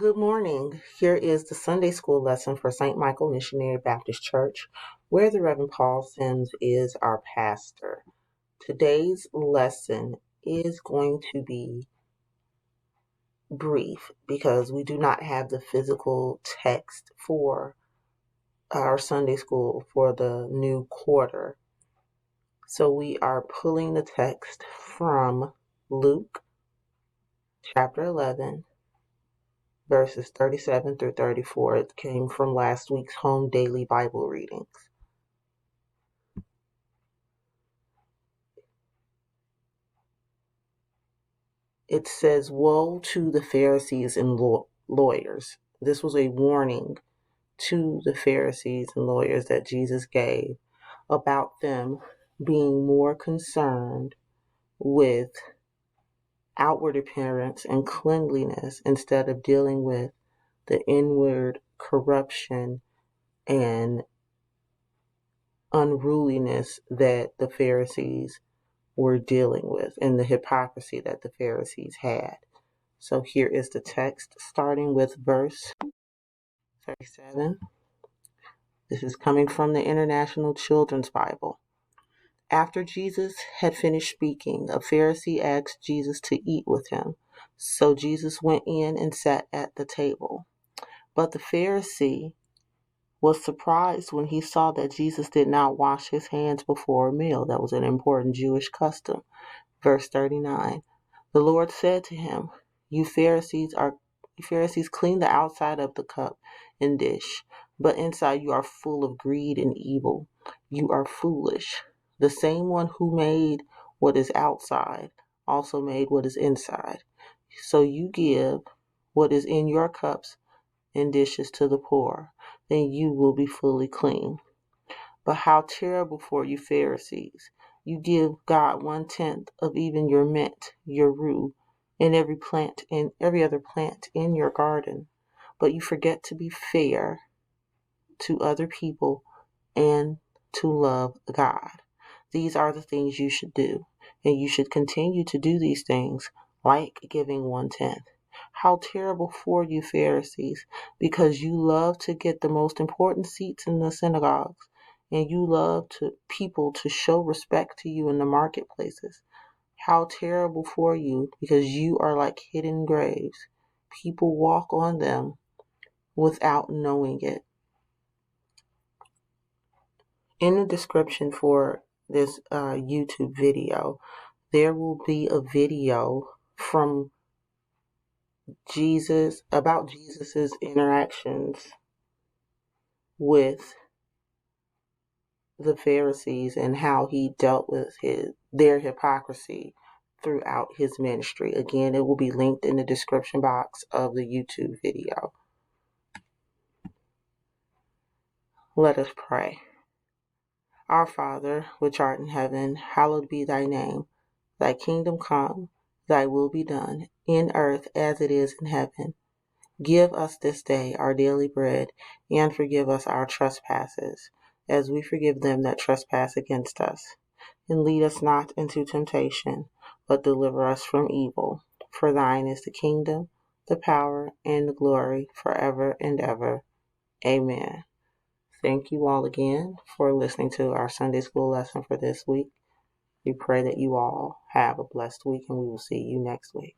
Good morning. Here is the Sunday school lesson for St. Michael Missionary Baptist Church, where the Reverend Paul Sims is our pastor. Today's lesson is going to be brief because we do not have the physical text for our Sunday school for the new quarter. So we are pulling the text from Luke chapter 11, verses 37 through 34. It came from last week's home daily Bible readings. It says, "Woe to the Pharisees and lawyers." This was a warning to the Pharisees and lawyers that Jesus gave about them being more concerned with outward appearance and cleanliness instead of dealing with the inward corruption and unruliness that the Pharisees were dealing with and the hypocrisy that the Pharisees had. So here is the text starting with verse 37. This is coming from the International Children's Bible. After Jesus had finished speaking, a Pharisee asked Jesus to eat with him. So Jesus went in and sat at the table. But the Pharisee was surprised when he saw that Jesus did not wash his hands before a meal. That was an important Jewish custom. Verse 39. The Lord said to him, You Pharisees clean the outside of the cup and dish, but inside you are full of greed and evil. You are foolish. The same one who made what is outside also made what is inside. So you give what is in your cups and dishes to the poor, then you will be fully clean. But how terrible for you Pharisees! You give God 1/10 of even your mint, your rue, and every other plant in your garden. But you forget to be fair to other people and to love God. These are the things you should do, and you should continue to do these things, like giving 1/10. How terrible for you Pharisees, because you love to get the most important seats in the synagogues, and you love people to show respect to you in the marketplaces. How terrible for you, because you are like hidden graves. People walk on them without knowing it. In the description for this YouTube video, there will be a video from Jesus about Jesus's interactions with the Pharisees and how he dealt with their hypocrisy throughout his ministry. Again, it will be linked in the description box of the YouTube video. Let us pray. Our Father, which art in heaven, hallowed be thy name. Thy kingdom come, thy will be done, in earth as it is in heaven. Give us this day our daily bread, and forgive us our trespasses, as we forgive them that trespass against us. And lead us not into temptation, but deliver us from evil. For thine is the kingdom, the power, and the glory, forever and ever. Amen. Thank you all again for listening to our Sunday school lesson for this week. We pray that you all have a blessed week, and we will see you next week.